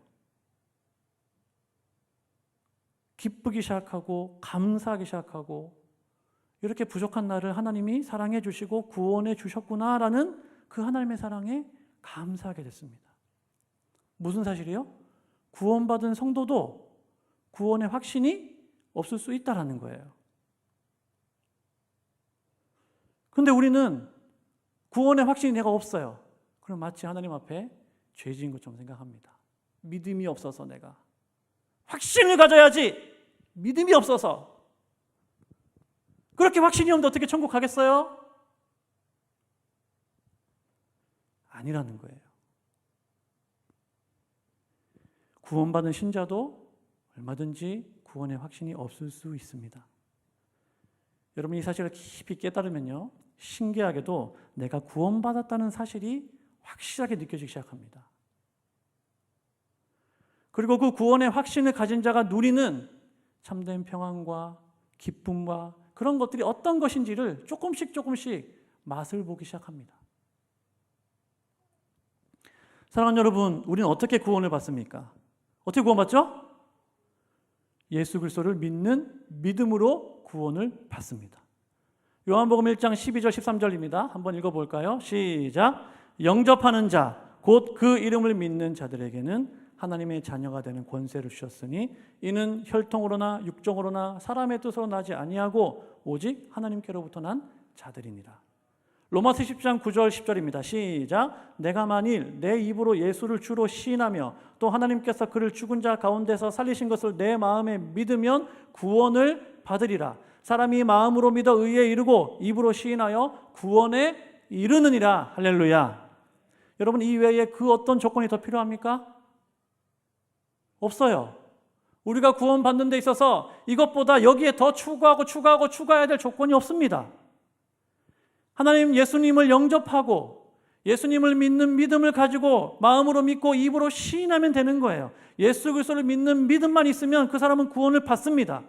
기쁘기 시작하고 감사하기 시작하고 이렇게 부족한 나를 하나님이 사랑해 주시고 구원해 주셨구나라는 그 하나님의 사랑에 감사하게 됐습니다. 무슨 사실이요? 구원받은 성도도 구원의 확신이 없을 수 있다라는 거예요. 그런데 우리는 구원의 확신이 내가 없어요. 그럼 마치 하나님 앞에 죄 지은 것처럼 생각합니다. 믿음이 없어서 내가 확신을 가져야지. 믿음이 없어서. 그렇게 확신이 없는데 어떻게 천국 가겠어요? 아니라는 거예요. 구원받은 신자도 얼마든지 구원의 확신이 없을 수 있습니다. 여러분이 이 사실을 깊이 깨달으면요, 신기하게도 내가 구원받았다는 사실이 확실하게 느껴지기 시작합니다. 그리고 그 구원의 확신을 가진 자가 누리는 참된 평안과 기쁨과 그런 것들이 어떤 것인지를 조금씩 맛을 보기 시작합니다. 사랑하는 여러분, 우리는 어떻게 구원을 받습니까? 어떻게 구원받죠? 예수 그리스도를 믿는 믿음으로 구원을 받습니다. 요한복음 1장 12절 13절입니다. 한번 읽어볼까요? 시작. 영접하는 자, 곧 그 이름을 믿는 자들에게는 하나님의 자녀가 되는 권세를 주셨으니 이는 혈통으로나 육정으로나 사람의 뜻으로 나지 아니하고 오직 하나님께로부터 난 자들이니라. 로마서 10장 9절 10절입니다. 시작. 내가 만일 내 입으로 예수를 주로 시인하며 또 하나님께서 그를 죽은 자 가운데서 살리신 것을 내 마음에 믿으면 구원을 받으리라. 사람이 마음으로 믿어 의에 이르고 입으로 시인하여 구원에 이르느니라. 할렐루야. 여러분, 이 외에 그 어떤 조건이 더 필요합니까? 없어요. 우리가 구원받는 데 있어서 이것보다 여기에 더 추가해야 될 조건이 없습니다. 하나님 예수님을 영접하고 예수님을 믿는 믿음을 가지고 마음으로 믿고 입으로 시인하면 되는 거예요. 예수 그리스도를 믿는 믿음만 있으면 그 사람은 구원을 받습니다.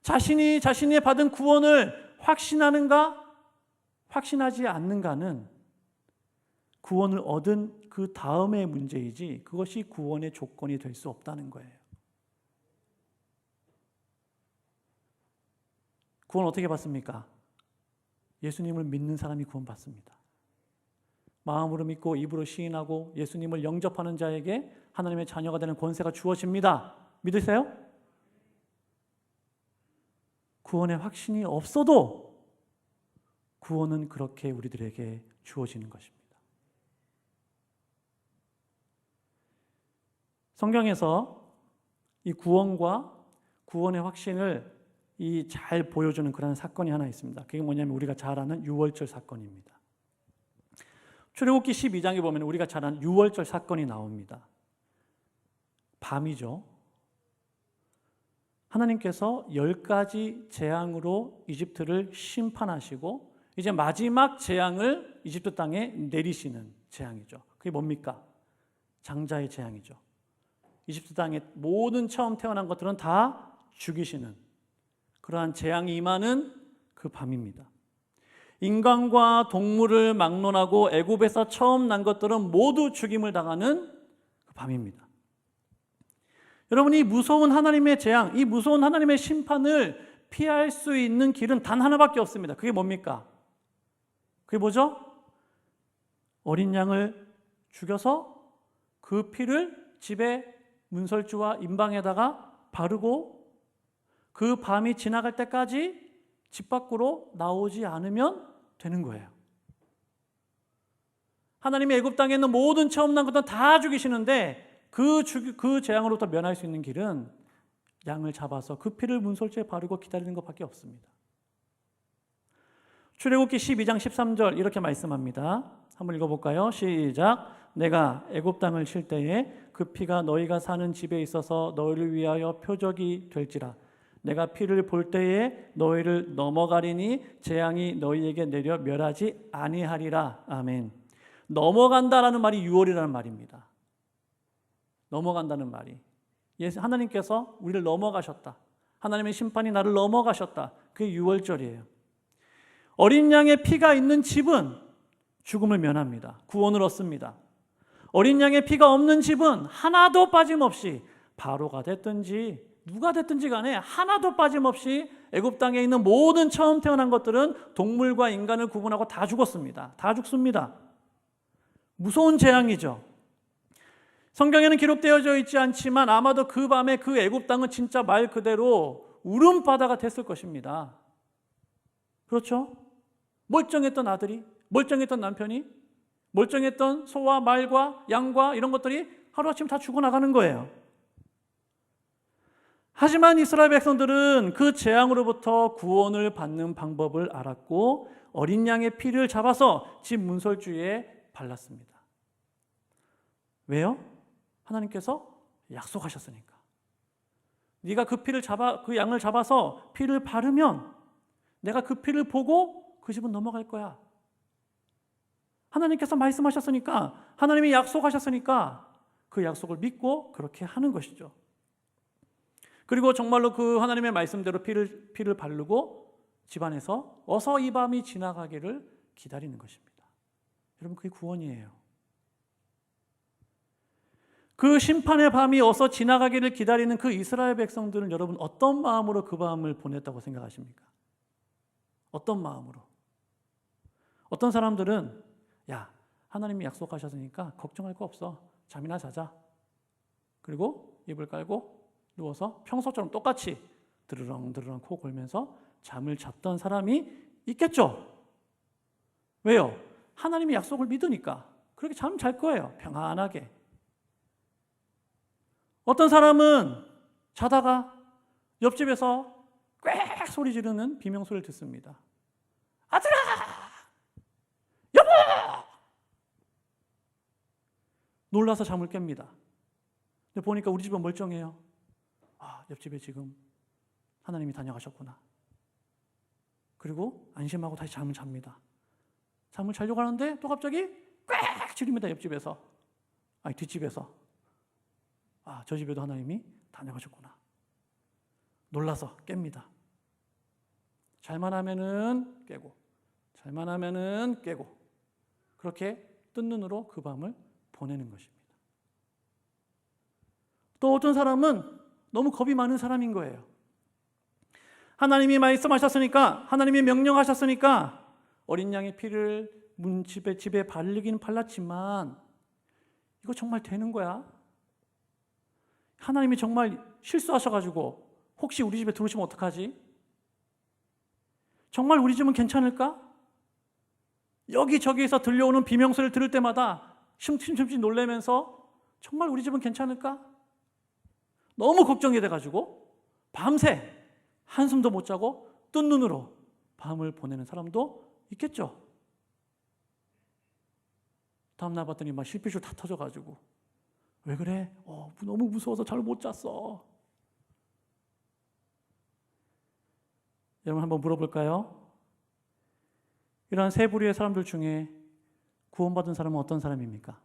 자신이 받은 구원을 확신하는가, 확신하지 않는가는 구원을 얻은 그 다음의 문제이지 그것이 구원의 조건이 될 수 없다는 거예요. 구원 어떻게 받습니까? 예수님을 믿는 사람이 구원받습니다. 마음으로 믿고 입으로 시인하고 예수님을 영접하는 자에게 하나님의 자녀가 되는 권세가 주어집니다. 믿으세요? 구원의 확신이 없어도 구원은 그렇게 우리들에게 주어지는 것입니다. 성경에서 이 구원과 구원의 확신을 잘 보여주는 그런 사건이 하나 있습니다. 그게 뭐냐면 우리가 잘 아는 유월절 사건입니다. 출애굽기 12장에 보면 우리가 잘 아는 유월절 사건이 나옵니다. 밤이죠. 하나님께서 10가지 재앙으로 이집트를 심판하시고 이제 마지막 재앙을 이집트 땅에 내리시는 재앙이죠. 그게 뭡니까? 장자의 재앙이죠. 이집트 땅의 모든 처음 태어난 것들은 다 죽이시는 그러한 재앙이 임하는 그 밤입니다. 인간과 동물을 막론하고 애굽에서 처음 난 것들은 모두 죽임을 당하는 그 밤입니다. 여러분, 이 무서운 하나님의 재앙, 이 무서운 하나님의 심판을 피할 수 있는 길은 단 하나밖에 없습니다. 그게 뭡니까? 그게 뭐죠? 어린 양을 죽여서 그 피를 집에 문설주와 임방에다가 바르고 그 밤이 지나갈 때까지 집 밖으로 나오지 않으면 되는 거예요. 하나님이 애굽 땅에 있는 모든 처음 난 것들은 다 죽이시는데 그 재앙으로부터 면할 수 있는 길은 양을 잡아서 그 피를 문설주에 바르고 기다리는 것밖에 없습니다. 출애굽기 12장 13절 이렇게 말씀합니다. 한번 읽어볼까요? 시작. 내가 애굽 땅을 칠 때에 그 피가 너희가 사는 집에 있어서 너희를 위하여 표적이 될지라. 내가 피를 볼 때에 너희를 넘어가리니 재앙이 너희에게 내려 멸하지 아니하리라. 아멘. 넘어간다라는 말이 유월이라는 말입니다. 넘어간다는 말이 하나님께서 우리를 넘어가셨다. 하나님의 심판이 나를 넘어가셨다. 그게 유월절이에요. 어린 양의 피가 있는 집은 죽음을 면합니다. 구원을 얻습니다. 어린 양의 피가 없는 집은 하나도 빠짐없이 바로가 됐든지 누가 됐든지 간에 하나도 빠짐없이 애굽 땅에 있는 모든 처음 태어난 것들은 동물과 인간을 구분하고 다 죽었습니다. 다 죽습니다. 무서운 재앙이죠. 성경에는 기록되어져 있지 않지만 아마도 그 밤에 그 애굽 땅은 진짜 말 그대로 울음바다가 됐을 것입니다. 그렇죠? 멀쩡했던 아들이, 멀쩡했던 남편이, 멀쩡했던 소와 말과 양과 이런 것들이 하루아침 다 죽어나가는 거예요. 하지만 이스라엘 백성들은 그 재앙으로부터 구원을 받는 방법을 알았고 어린 양의 피를 잡아서 집 문설주에 발랐습니다. 왜요? 하나님께서 약속하셨으니까. 네가 그 양을 잡아서 피를 바르면 내가 그 피를 보고 그 집은 넘어갈 거야. 하나님께서 말씀하셨으니까, 하나님이 약속하셨으니까 그 약속을 믿고 그렇게 하는 것이죠. 그리고 정말로 그 하나님의 말씀대로 피를 바르고 집안에서 어서 이 밤이 지나가기를 기다리는 것입니다. 여러분, 그게 구원이에요. 그 심판의 밤이 어서 지나가기를 기다리는 그 이스라엘 백성들은 여러분 어떤 마음으로 그 밤을 보냈다고 생각하십니까? 어떤 마음으로? 어떤 사람들은 야, 하나님이 약속하셨으니까 걱정할 거 없어. 잠이나 자자. 그리고 이불 깔고 누워서 평소처럼 똑같이 드르렁드르렁 코 골면서 잠을 잤던 사람이 있겠죠. 왜요? 하나님이 약속을 믿으니까 그렇게 잠 잘 거예요. 평안하게. 어떤 사람은 자다가 옆집에서 꽥 소리 지르는 비명소리를 듣습니다. 아들아! 여보! 놀라서 잠을 깹니다. 근데 보니까 우리 집은 멀쩡해요. 아, 옆집에 지금 하나님이 다녀가셨구나. 그리고 안심하고 다시 잠을 잡니다. 잠을 자려고 하는데 또 갑자기 꽥 지릅니다. 옆집에서. 아니, 뒷집에서. 아, 저 집에도 하나님이 다녀가셨구나. 놀라서 깹니다. 잘만 하면은 깨고, 잘만 하면은 깨고, 그렇게 뜬 눈으로 그 밤을 보내는 것입니다. 또 어떤 사람은 너무 겁이 많은 사람인 거예요. 하나님이 말씀하셨으니까, 하나님이 명령하셨으니까 어린 양의 피를 집에 바르긴 발랐지만 이거 정말 되는 거야? 하나님이 정말 실수하셔가지고 혹시 우리 집에 들어오시면 어떡하지? 정말 우리 집은 괜찮을까? 여기저기에서 들려오는 비명소리를 들을 때마다 심심심심 놀라면서 정말 우리 집은 괜찮을까? 너무 걱정이 돼가지고 밤새 한숨도 못 자고 뜬 눈으로 밤을 보내는 사람도 있겠죠. 다음날 봤더니 막 실핏줄 다 터져가지고 왜 그래? 너무 무서워서 잘 못 잤어. 여러분 한번 물어볼까요? 이러한 세 부류의 사람들 중에 구원받은 사람은 어떤 사람입니까?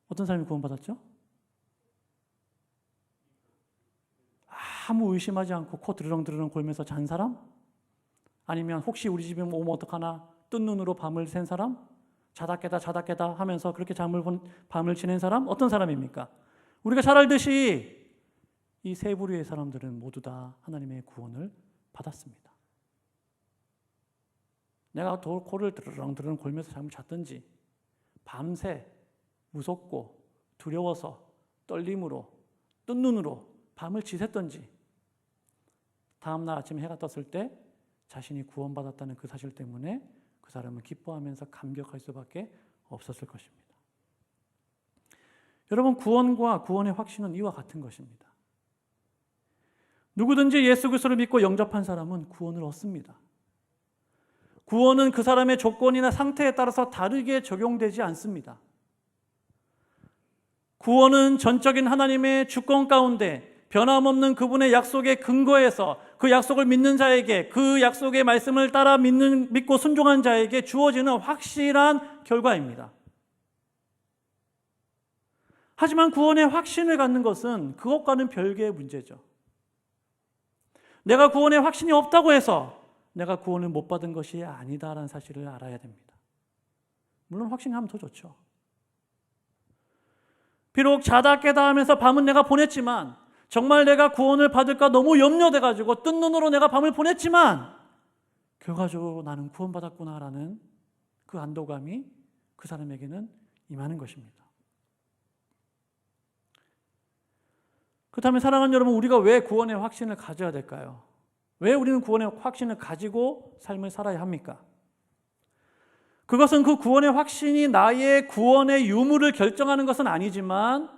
어떤 사람이 구원받았죠? 아무 의심하지 않고 코 드르렁드르렁 골면서 잔 사람? 아니면 혹시 우리 집에 오면 어떡하나 뜬 눈으로 밤을 샌 사람? 자다 깨다 하면서 그렇게 밤을 지낸 사람? 어떤 사람입니까? 우리가 잘 알듯이 이 세 부류의 사람들은 모두 다 하나님의 구원을 받았습니다. 내가 코를 드르렁드르렁 골면서 잠을 잤든지 밤새 무섭고 두려워서 떨림으로 뜬 눈으로 밤을 지샜던지 다음날 아침 해가 떴을 때 자신이 구원받았다는 그 사실 때문에 그 사람은 기뻐하면서 감격할 수밖에 없었을 것입니다. 여러분, 구원과 구원의 확신은 이와 같은 것입니다. 누구든지 예수 그리스도를 믿고 영접한 사람은 구원을 얻습니다. 구원은 그 사람의 조건이나 상태에 따라서 다르게 적용되지 않습니다. 구원은 전적인 하나님의 주권 가운데 변함없는 그분의 약속에 근거해서 그 약속을 믿는 자에게, 그 약속의 말씀을 따라 믿고 순종한 자에게 주어지는 확실한 결과입니다. 하지만 구원의 확신을 갖는 것은 그것과는 별개의 문제죠. 내가 구원의 확신이 없다고 해서 내가 구원을 못 받은 것이 아니다라는 사실을 알아야 됩니다. 물론 확신이 하면 더 좋죠. 비록 자다 깨다 하면서 밤은 내가 보냈지만 정말 내가 구원을 받을까 너무 염려돼가지고 뜬 눈으로 내가 밤을 보냈지만 결과적으로 나는 구원받았구나라는 그 안도감이 그 사람에게는 임하는 것입니다. 그렇다면 사랑하는 여러분, 우리가 왜 구원의 확신을 가져야 될까요? 왜 우리는 구원의 확신을 가지고 삶을 살아야 합니까? 그것은 그 구원의 확신이 나의 구원의 유무를 결정하는 것은 아니지만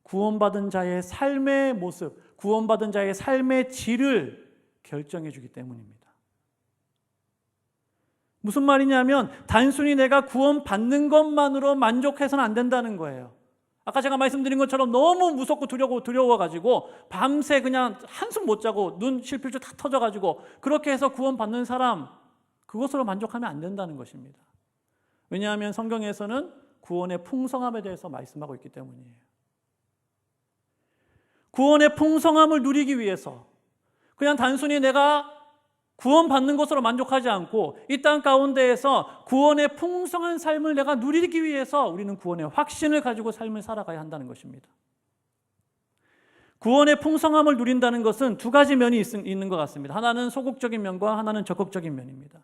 구원받은 자의 삶의 모습, 구원받은 자의 삶의 질을 결정해 주기 때문입니다. 무슨 말이냐면 단순히 내가 구원받는 것만으로 만족해서는 안 된다는 거예요. 아까 제가 말씀드린 것처럼 너무 무섭고 두려워가지고 밤새 그냥 한숨 못 자고 눈 실필줄 다 터져가지고 그렇게 해서 구원받는 사람, 그것으로 만족하면 안 된다는 것입니다. 왜냐하면 성경에서는 구원의 풍성함에 대해서 말씀하고 있기 때문이에요. 구원의 풍성함을 누리기 위해서 그냥 단순히 내가 구원받는 것으로 만족하지 않고 이 땅 가운데에서 구원의 풍성한 삶을 내가 누리기 위해서 우리는 구원의 확신을 가지고 삶을 살아가야 한다는 것입니다. 구원의 풍성함을 누린다는 것은 두 가지 면이 있는 것 같습니다. 하나는 소극적인 면과 하나는 적극적인 면입니다.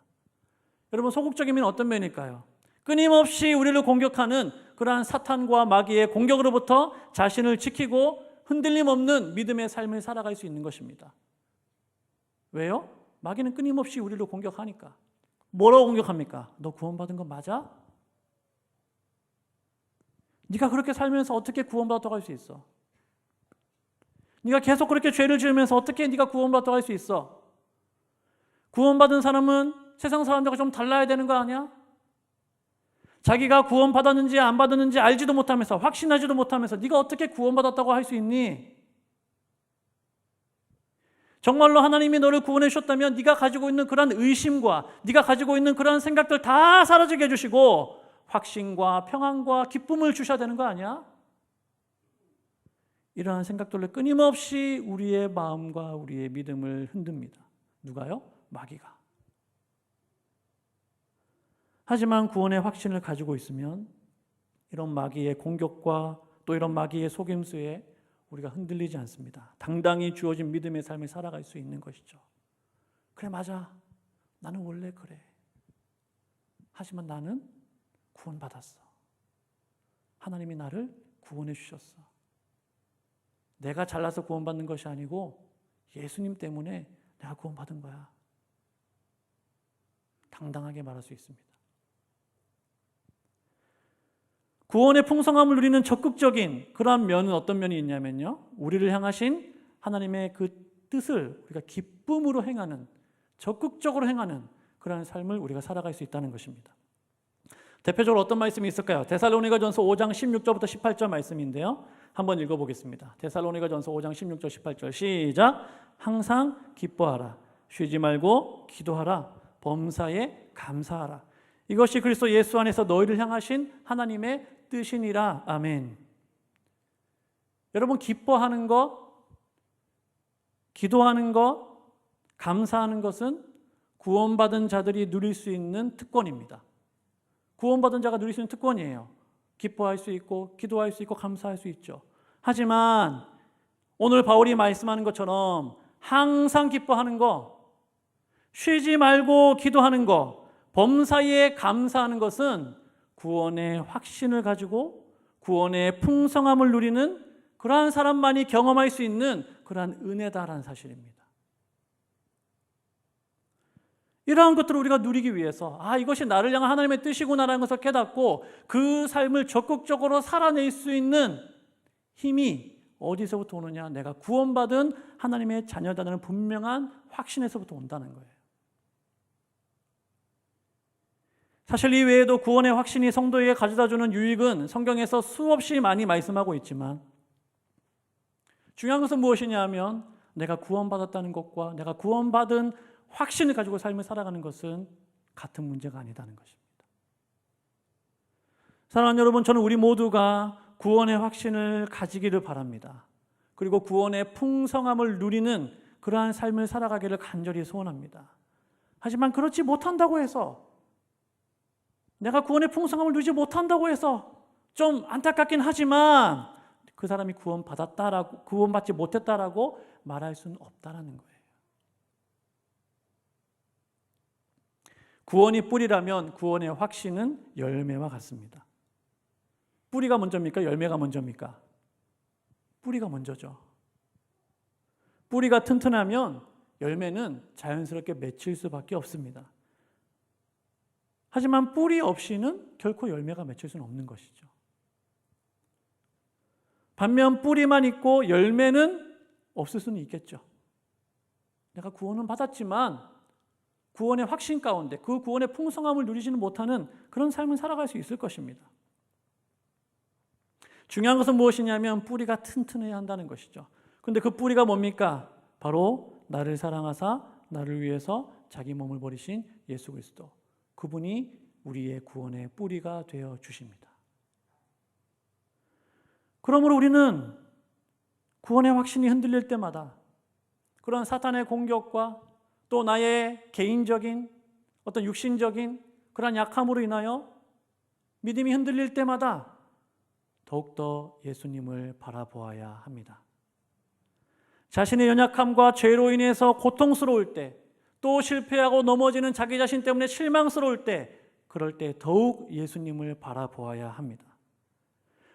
여러분, 소극적인 면은 어떤 면일까요? 끊임없이 우리를 공격하는 그러한 사탄과 마귀의 공격으로부터 자신을 지키고 흔들림 없는 믿음의 삶을 살아갈 수 있는 것입니다. 왜요? 마귀는 끊임없이 우리를 공격하니까. 뭐라고 공격합니까? 너 구원받은 거 맞아? 네가 그렇게 살면서 어떻게 구원받았다고 할 수 있어? 네가 계속 그렇게 죄를 지으면서 어떻게 네가 구원받았다고 할 수 있어? 구원받은 사람은 세상 사람들과 좀 달라야 되는 거 아니야? 자기가 구원받았는지 안 받았는지 알지도 못하면서 확신하지도 못하면서 네가 어떻게 구원받았다고 할 수 있니? 정말로 하나님이 너를 구원해 주셨다면 네가 가지고 있는 그런 의심과 네가 가지고 있는 그런 생각들 다 사라지게 해주시고 확신과 평안과 기쁨을 주셔야 되는 거 아니야? 이러한 생각들로 끊임없이 우리의 마음과 우리의 믿음을 흔듭니다. 누가요? 마귀가. 하지만 구원의 확신을 가지고 있으면 이런 마귀의 공격과 또 이런 마귀의 속임수에 우리가 흔들리지 않습니다. 당당히 주어진 믿음의 삶을 살아갈 수 있는 것이죠. 그래, 맞아. 나는 원래 그래. 하지만 나는 구원받았어. 하나님이 나를 구원해 주셨어. 내가 잘나서 구원받는 것이 아니고 예수님 때문에 내가 구원받은 거야. 당당하게 말할 수 있습니다. 구원의 풍성함을 누리는 적극적인 그러한 면은 어떤 면이 있냐면요, 우리를 향하신 하나님의 그 뜻을 우리가 기쁨으로 행하는, 적극적으로 행하는 그러한 삶을 우리가 살아갈 수 있다는 것입니다. 대표적으로 어떤 말씀이 있을까요? 데살로니가전서 5장 16절부터 18절 말씀인데요. 한번 읽어보겠습니다. 데살로니가전서 5장 16절 18절 시작. 항상 기뻐하라. 쉬지 말고 기도하라. 범사에 감사하라. 이것이 그리스도 예수 안에서 너희를 향하신 하나님의 뜻이니라. 아멘. 여러분, 기뻐하는 것, 기도하는 것, 감사하는 것은 구원받은 자들이 누릴 수 있는 특권입니다. 구원받은 자가 누릴 수 있는 특권이에요. 기뻐할 수 있고 기도할 수 있고 감사할 수 있죠. 하지만 오늘 바울이 말씀하는 것처럼 항상 기뻐하는 것, 쉬지 말고 기도하는 것, 범사에 감사하는 것은 구원의 확신을 가지고 구원의 풍성함을 누리는 그러한 사람만이 경험할 수 있는 그러한 은혜다라는 사실입니다. 이러한 것들을 우리가 누리기 위해서 이것이 나를 향한 하나님의 뜻이구나라는 것을 깨닫고 그 삶을 적극적으로 살아낼 수 있는 힘이 어디서부터 오느냐? 내가 구원받은 하나님의 자녀다라는 분명한 확신에서부터 온다는 거예요. 사실 이 외에도 구원의 확신이 성도에게 가져다주는 유익은 성경에서 수없이 많이 말씀하고 있지만 중요한 것은 무엇이냐 하면 내가 구원받았다는 것과 내가 구원받은 확신을 가지고 삶을 살아가는 것은 같은 문제가 아니다는 것입니다. 사랑하는 여러분, 저는 우리 모두가 구원의 확신을 가지기를 바랍니다. 그리고 구원의 풍성함을 누리는 그러한 삶을 살아가기를 간절히 소원합니다. 하지만 그렇지 못한다고 해서, 내가 구원의 풍성함을 누리지 못한다고 해서 좀 안타깝긴 하지만 그 사람이 구원받지 못했다라고 말할 수는 없다라는 거예요. 구원이 뿌리라면 구원의 확신은 열매와 같습니다. 뿌리가 먼저입니까? 열매가 먼저입니까? 뿌리가 먼저죠. 뿌리가 튼튼하면 열매는 자연스럽게 맺힐 수밖에 없습니다. 하지만 뿌리 없이는 결코 열매가 맺힐 수는 없는 것이죠. 반면 뿌리만 있고 열매는 없을 수는 있겠죠. 내가 구원은 받았지만 구원의 확신 가운데 그 구원의 풍성함을 누리지는 못하는 그런 삶을 살아갈 수 있을 것입니다. 중요한 것은 무엇이냐면 뿌리가 튼튼해야 한다는 것이죠. 그런데 그 뿌리가 뭡니까? 바로 나를 사랑하사 나를 위해서 자기 몸을 버리신 예수 그리스도, 그분이 우리의 구원의 뿌리가 되어 주십니다. 그러므로 우리는 구원의 확신이 흔들릴 때마다 그런 사탄의 공격과 또 나의 개인적인 어떤 육신적인 그런 약함으로 인하여 믿음이 흔들릴 때마다 더욱더 예수님을 바라보아야 합니다. 자신의 연약함과 죄로 인해서 고통스러울 때, 또 실패하고 넘어지는 자기 자신 때문에 실망스러울 때, 그럴 때 더욱 예수님을 바라보아야 합니다.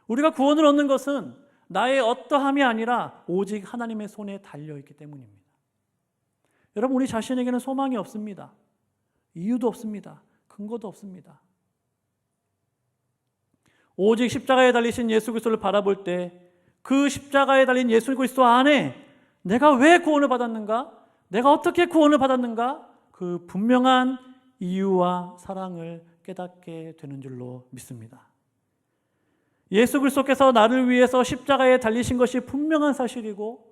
우리가 구원을 얻는 것은 나의 어떠함이 아니라 오직 하나님의 손에 달려있기 때문입니다. 여러분, 우리 자신에게는 소망이 없습니다. 이유도 없습니다. 근거도 없습니다. 오직 십자가에 달리신 예수 그리스도를 바라볼 때 그 십자가에 달린 예수 그리스도 안에 내가 왜 구원을 받았는가? 내가 어떻게 구원을 받았는가? 그 분명한 이유와 사랑을 깨닫게 되는 줄로 믿습니다. 예수 그리스도께서 나를 위해서 십자가에 달리신 것이 분명한 사실이고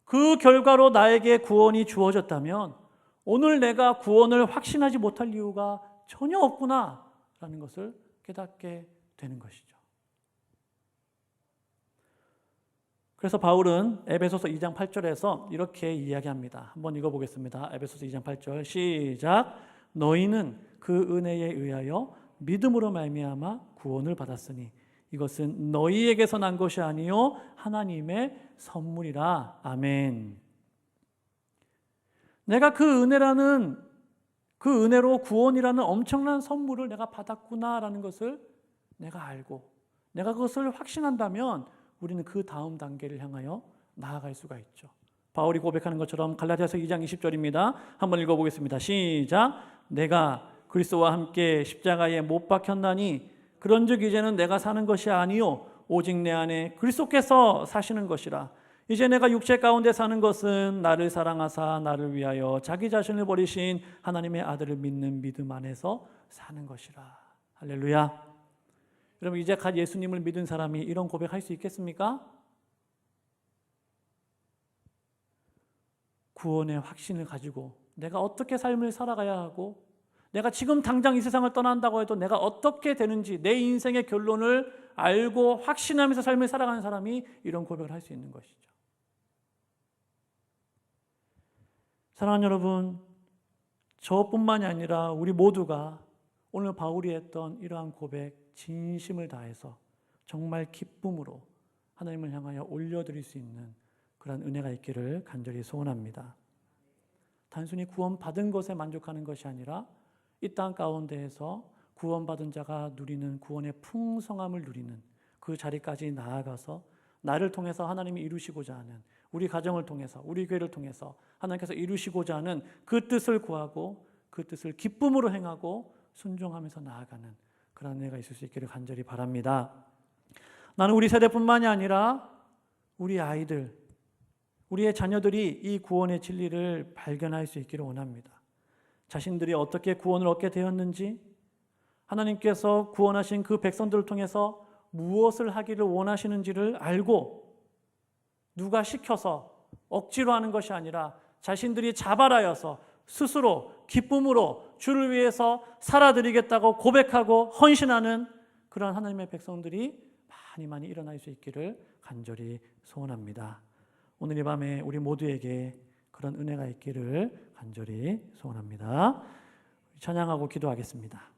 그 결과로 나에게 구원이 주어졌다면 오늘 내가 구원을 확신하지 못할 이유가 전혀 없구나라는 것을 깨닫게 되는 것이죠. 그래서 바울은 에베소서 2장 8절에서 이렇게 이야기합니다. 한번 읽어보겠습니다. 에베소서 2장 8절 시작. 너희는 그 은혜에 의하여 믿음으로 말미암아 구원을 받았으니 이것은 너희에게서 난 것이 아니요 하나님의 선물이라. 아멘. 내가 그 은혜로 구원이라는 엄청난 선물을 내가 받았구나라는 것을 내가 알고 내가 그것을 확신한다면 우리는 그 다음 단계를 향하여 나아갈 수가 있죠. 바울이 고백하는 것처럼 갈라디아서 2장 20절입니다. 한번 읽어보겠습니다. 시작. 내가 그리스도와 함께 십자가에 못 박혔나니 그런즉 이제는 내가 사는 것이 아니요 오직 내 안에 그리스도께서 사시는 것이라. 이제 내가 육체 가운데 사는 것은 나를 사랑하사 나를 위하여 자기 자신을 버리신 하나님의 아들을 믿는 믿음 안에서 사는 것이라. 할렐루야. 여러분, 이제 갓 예수님을 믿은 사람이 이런 고백할 수 있겠습니까? 구원의 확신을 가지고 내가 어떻게 삶을 살아가야 하고, 내가 지금 당장 이 세상을 떠난다고 해도 내가 어떻게 되는지 내 인생의 결론을 알고 확신하면서 삶을 살아가는 사람이 이런 고백을 할 수 있는 것이죠. 사랑하는 여러분, 저뿐만이 아니라 우리 모두가 오늘 바울이 했던 이러한 고백, 진심을 다해서 정말 기쁨으로 하나님을 향하여 올려드릴 수 있는 그런 은혜가 있기를 간절히 소원합니다. 단순히 구원받은 것에 만족하는 것이 아니라 이 땅 가운데에서 구원받은 자가 누리는 구원의 풍성함을 누리는 그 자리까지 나아가서 나를 통해서 하나님이 이루시고자 하는, 우리 가정을 통해서, 우리 교회를 통해서 하나님께서 이루시고자 하는 그 뜻을 구하고 그 뜻을 기쁨으로 행하고 순종하면서 나아가는 그런 은혜가 있을 수 있기를 간절히 바랍니다. 나는 우리 세대뿐만이 아니라 우리 아이들, 우리의 자녀들이 이 구원의 진리를 발견할 수 있기를 원합니다. 자신들이 어떻게 구원을 얻게 되었는지, 하나님께서 구원하신 그 백성들을 통해서 무엇을 하기를 원하시는지를 알고, 누가 시켜서 억지로 하는 것이 아니라 자신들이 자발하여서 스스로 기쁨으로 주를 위해서 살아드리겠다고 고백하고 헌신하는 그런 하나님의 백성들이 많이 일어날 수 있기를 간절히 소원합니다. 오늘 이 밤에 우리 모두에게 그런 은혜가 있기를 간절히 소원합니다. 찬양하고 기도하겠습니다.